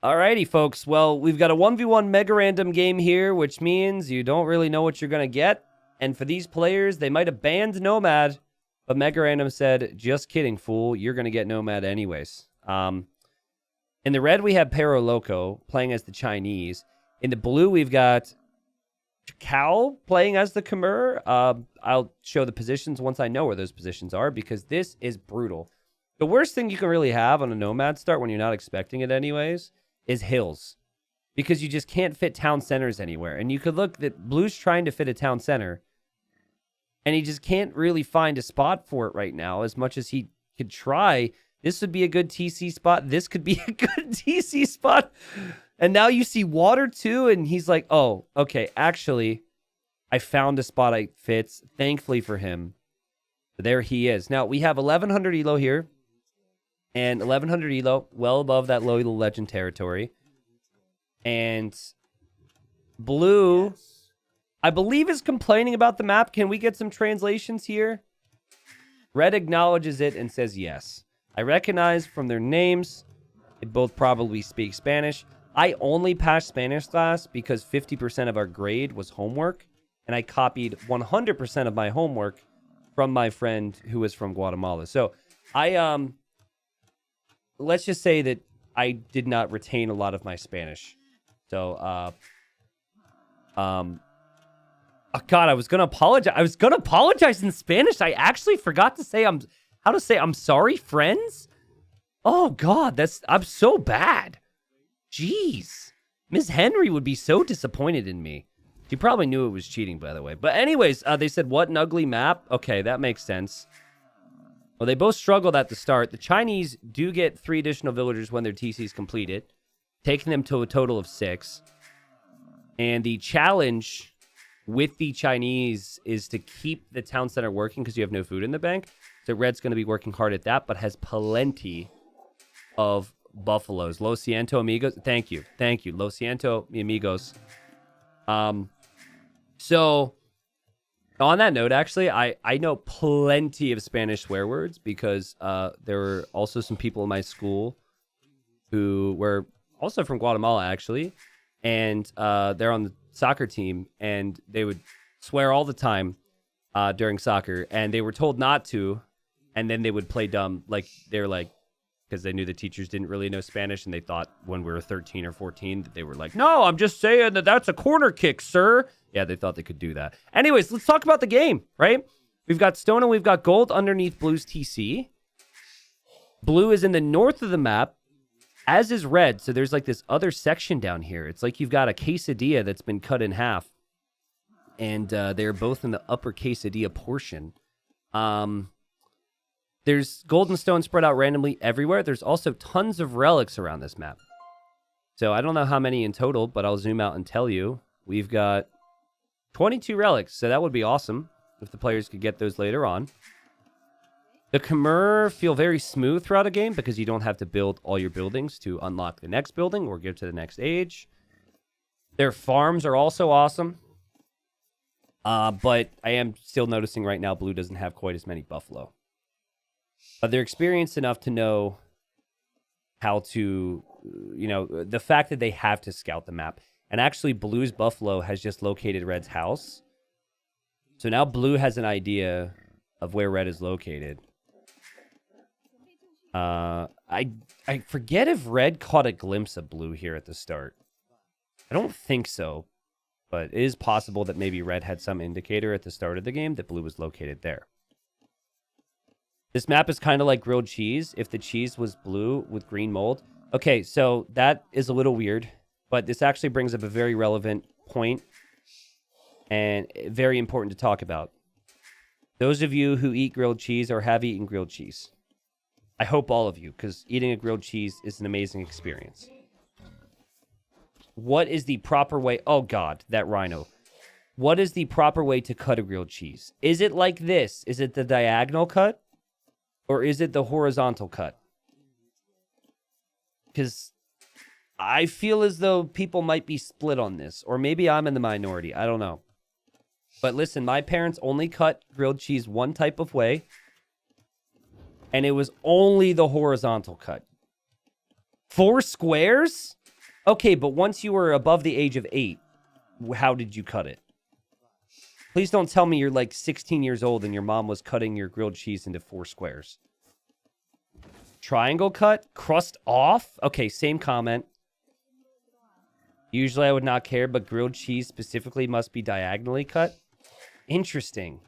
Alrighty, folks. Well, we've got a 1v1 mega random game here, which means you don't really know what you're going to get. And for these players, they might have banned Nomad, but mega random said, just kidding, fool. You're going to get Nomad anyways. In the red, we have Pero Loco playing as the Chinese. In the blue, we've got Cal playing as the Khmer. I'll show the positions once I know where those positions are because this is brutal. The worst thing you can really have on a Nomad start when you're not expecting it anyways is hills, because you just can't fit town centers anywhere. And you could look that Blue's trying to fit a town center, and he just can't really find a spot for it right now as much as he could try. This would be a good TC spot. This could be a good TC spot. And now you see water too, and he's like, oh, okay, actually, I found a spot that fits. Thankfully for him. There he is. Now, we have 1,100 elo here. And 1,100 elo, well above that low elo legend territory. And Blue, I believe, is complaining about the map. Can we get some translations here? Red acknowledges it and says yes. I recognize from their names, they both probably speak Spanish. I only passed Spanish class because 50% of our grade was homework. And I copied 100% of my homework from my friend who is from Guatemala. So let's just say that I did not retain a lot of my Spanish. So, oh God, I was gonna apologize. I was gonna apologize in Spanish. I actually forgot to say I'm sorry, friends. Oh God, I'm so bad. Jeez, Miss Henry would be so disappointed in me. She probably knew it was cheating, by the way. But anyways, they said, what an ugly map. Okay, that makes sense. Well, they both struggled at the start. The Chinese do get 3 additional villagers when their TC is completed, taking them to a total of 6. And the challenge with the Chinese is to keep the town center working because you have no food in the bank. So Red's going to be working hard at that, but has plenty of buffaloes. Lo siento, amigos. Thank you. Lo siento, mi amigos. So on that note, actually, I know plenty of Spanish swear words because there were also some people in my school who were also from Guatemala, actually, and they're on the soccer team, and they would swear all the time during soccer, and they were told not to, and then they would play dumb, like they're like, because they knew the teachers didn't really know Spanish, and they thought when we were 13 or 14 that they were like, no, I'm just saying that that's a corner kick, sir. Yeah, they thought they could do that. Anyways, let's talk about the game, right? We've got stone and we've got gold underneath Blue's TC. Blue is in the north of the map, as is red. So there's like this other section down here. It's like you've got a quesadilla that's been cut in half. And they're both in the upper quesadilla portion. There's gold and stone spread out randomly everywhere. There's also tons of relics around this map. So I don't know how many in total, but I'll zoom out and tell you. We've got 22 relics, so that would be awesome if the players could get those later on. The Khmer feel very smooth throughout a game because you don't have to build all your buildings to unlock the next building or get to the next age. Their farms are also awesome. But I am still noticing right now Blue doesn't have quite as many buffalo. They're experienced enough to know how to, the fact that they have to scout the map. And actually, Blue's buffalo has just located Red's house. So now Blue has an idea of where Red is located. I forget if Red caught a glimpse of Blue here at the start. I don't think so. But it is possible that maybe Red had some indicator at the start of the game that Blue was located there. This map is kind of like grilled cheese. If the cheese was blue with green mold. Okay, so that is a little weird. But this actually brings up a very relevant point and very important to talk about. Those of you who eat grilled cheese or have eaten grilled cheese. I hope all of you, because eating a grilled cheese is an amazing experience. What is the proper way? Oh, God, that rhino. What is the proper way to cut a grilled cheese? Is it like this? Is it the diagonal cut? Or is it the horizontal cut? Because I feel as though people might be split on this. Or maybe I'm in the minority. I don't know. But listen, my parents only cut grilled cheese one type of way. And it was only the horizontal cut. 4 squares? Okay, but once you were above the age of 8, how did you cut it? Please don't tell me you're like 16 years old and your mom was cutting your grilled cheese into 4 squares. Triangle cut? Crust off? Okay, same comment. Usually I would not care, but grilled cheese specifically must be diagonally cut. Interesting.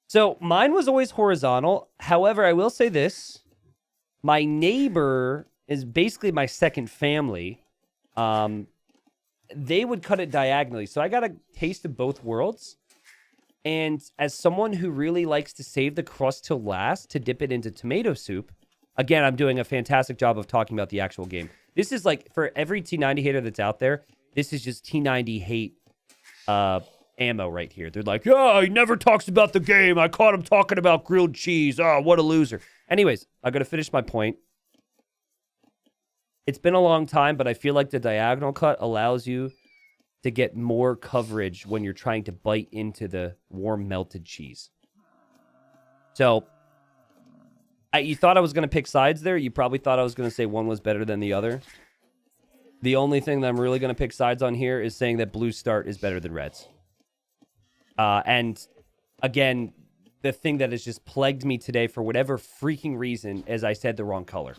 So mine was always horizontal. However, I will say this. My neighbor is basically my second family. They would cut it diagonally. So I got a taste of both worlds. And as someone who really likes to save the crust till last to dip it into tomato soup, again, I'm doing a fantastic job of talking about the actual game. This is like, for every T90 hater that's out there, this is just T90 hate ammo right here. They're like, yeah, he never talks about the game. I caught him talking about grilled cheese. Oh, what a loser. Anyways, I'm going to finish my point. It's been a long time, but I feel like the diagonal cut allows you to get more coverage when you're trying to bite into the warm melted cheese. So, you thought I was going to pick sides there. You probably thought I was going to say one was better than the other. The only thing that I'm really going to pick sides on here is saying that blue start is better than reds. And again, the thing that has just plagued me today for whatever freaking reason is I said the wrong color.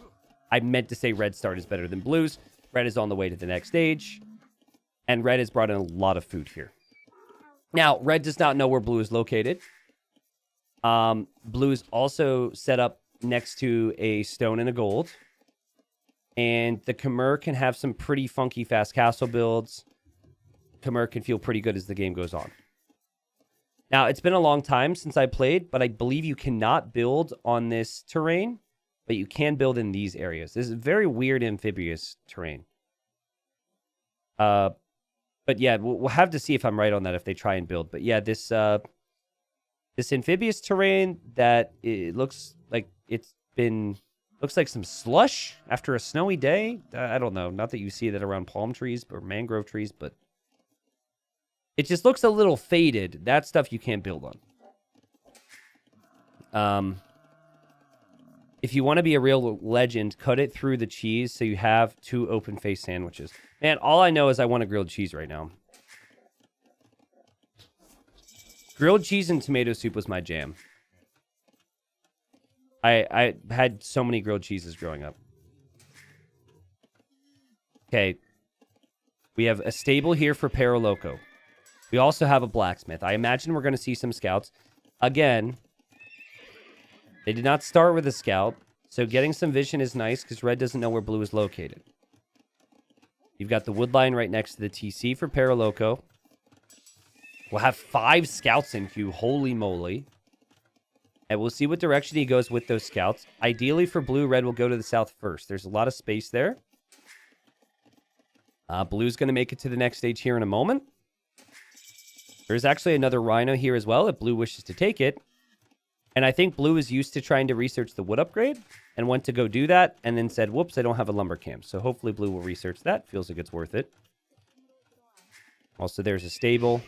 I meant to say red start is better than blues. Red is on the way to the next stage. And red has brought in a lot of food here. Now, red does not know where blue is located. Blue is also set up next to a stone and a gold. And the Khmer can have some pretty funky fast castle builds. Khmer can feel pretty good as the game goes on. Now, it's been a long time since I played, but I believe you cannot build on this terrain, but you can build in these areas. This is very weird amphibious terrain. But yeah, we'll have to see if I'm right on that if they try and build. But yeah, this amphibious terrain that it looks like looks like some slush after a snowy day. I don't know. Not that you see that around palm trees or mangrove trees, but it just looks a little faded. That stuff you can't build on. If you want to be a real legend, cut it through the cheese so you have 2 open-faced sandwiches. Man, all I know is I want a grilled cheese right now. Grilled cheese and tomato soup was my jam. I had so many grilled cheeses growing up. Okay. We have a stable here for Perro Loco. We also have a blacksmith. I imagine we're going to see some scouts. Again, they did not start with a scout, so getting some vision is nice because red doesn't know where blue is located. You've got the wood line right next to the TC for Perro Loco. We'll have 5 scouts in queue. Holy moly. And we'll see what direction he goes with those scouts. Ideally for blue, red will go to the south first. There's a lot of space there. Blue's going to make it to the next stage here in a moment. There's actually another rhino here as well if blue wishes to take it. And I think blue is used to trying to research the wood upgrade and went to go do that and then said, whoops, I don't have a lumber camp. So hopefully blue will research that. Feels like it's worth it. Also, there's a stable.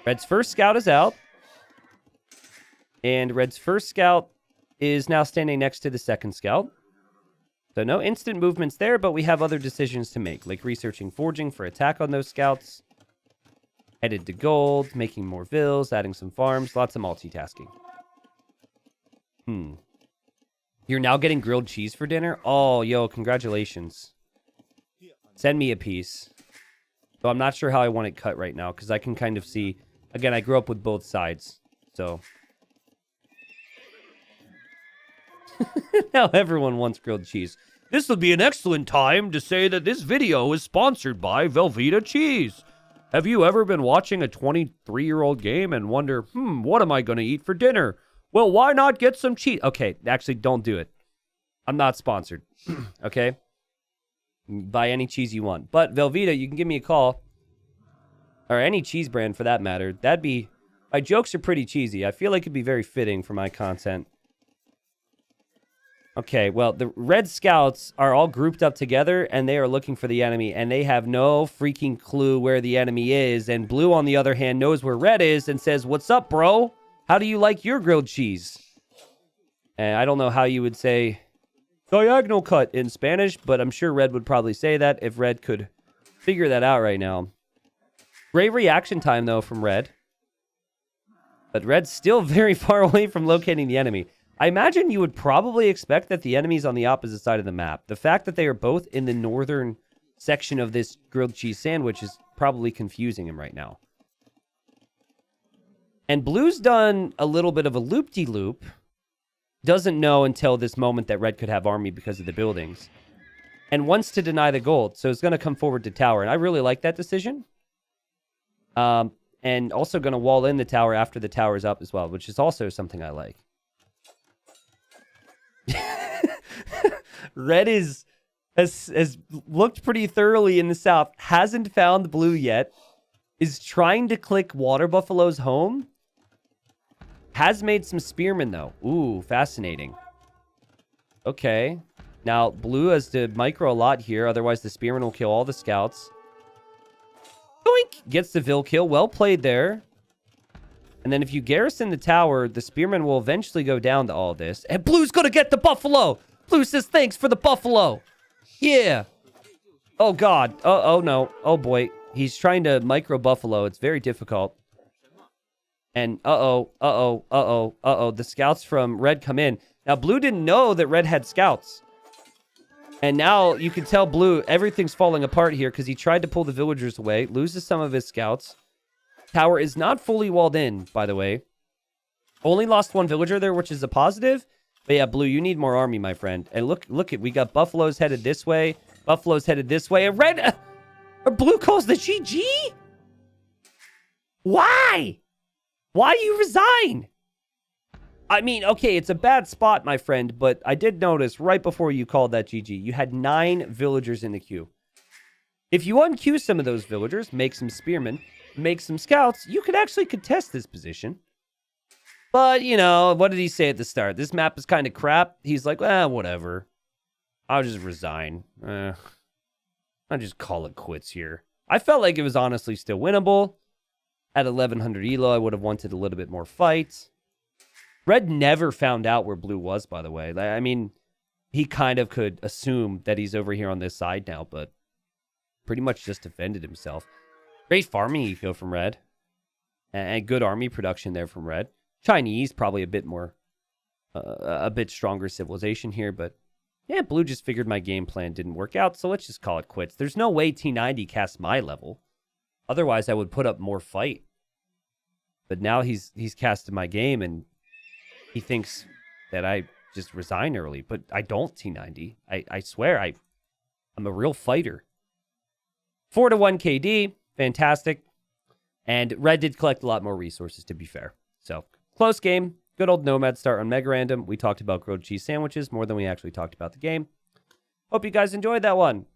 Red's first scout is out. And red's first scout is now standing next to the second scout. So no instant movements there, but we have other decisions to make, like researching forging for attack on those scouts. Headed to gold, making more vills, adding some farms, lots of multitasking. You're now getting grilled cheese for dinner? Oh, yo, congratulations. Send me a piece. So I'm not sure how I want it cut right now, because I can kind of see... Again, I grew up with both sides, so... Now everyone wants grilled cheese. This would be an excellent time to say that this video is sponsored by Velveeta Cheese. Have you ever been watching a 23-year-old game and wonder, what am I going to eat for dinner? Well, why not get some cheese? Okay, actually, don't do it. I'm not sponsored. Okay? Buy any cheese you want. But Velveeta, you can give me a call. Or any cheese brand for that matter. That'd be... My jokes are pretty cheesy. I feel like it'd be very fitting for my content. Okay, well, the red scouts are all grouped up together, and they are looking for the enemy, and they have no freaking clue where the enemy is, and blue, on the other hand, knows where red is and says, what's up, bro? How do you like your grilled cheese? And I don't know how you would say Diagonal cut in Spanish, but I'm sure red would probably say that if red could figure that out right now. Great reaction time, though, from red. But red's still very far away from locating the enemy. I imagine you would probably expect that the enemy's on the opposite side of the map. The fact that they are both in the northern section of this grilled cheese sandwich is probably confusing him right now. And blue's done a little bit of a loop-de-loop. Doesn't know until this moment that red could have army because of the buildings. And wants to deny the gold, so it's going to come forward to tower. And I really like that decision. And also going to wall in the tower after the tower's up as well, which is also something I like. Red has looked pretty thoroughly in the south, hasn't found blue yet, is trying to click water buffaloes home. Has made some spearmen, though. Ooh, fascinating. Okay. Now, blue has to micro a lot here, otherwise the spearmen will kill all the scouts. Boink! Gets the Vil kill. Well played there. And then if you garrison the tower, the spearmen will eventually go down to all this. And blue's gonna get the buffalo! Blue says thanks for the buffalo! Yeah! Oh, God. Oh, no. Oh, boy. He's trying to micro buffalo. It's very difficult. And the scouts from red come in. Now, blue didn't know that red had scouts. And now you can tell blue, everything's falling apart here because he tried to pull the villagers away, loses some of his scouts. Tower is not fully walled in, by the way. Only lost one villager there, which is a positive. But yeah, blue, you need more army, my friend. And look, we got buffaloes headed this way, buffaloes headed this way, and red, or blue calls the GG? Why? Why do you resign? I mean, okay, it's a bad spot, my friend, but I did notice right before you called that GG, you had 9 villagers in the queue. If you unqueue some of those villagers, make some spearmen, make some scouts, you could actually contest this position. But, you know, what did he say at the start? This map is kind of crap. He's like, whatever. I'll just resign. I'll just call it quits here. I felt like it was honestly still winnable. At 1100 elo, I would have wanted a little bit more fight. Red never found out where blue was, by the way. I mean, he kind of could assume that he's over here on this side now, but pretty much just defended himself. Great farming eco from red. And good army production there from red. Chinese, probably a bit more, a bit stronger civilization here, but yeah, blue just figured my game plan didn't work out, so let's just call it quits. There's no way T90 casts my level. Otherwise, I would put up more fight. But now he's casted my game, and he thinks that I just resign early. But I don't, T90. I swear, I'm a real fighter. 4-1 KD. Fantastic. And red did collect a lot more resources, to be fair. So, close game. Good old Nomad start on Mega Random. We talked about grilled cheese sandwiches more than we actually talked about the game. Hope you guys enjoyed that one.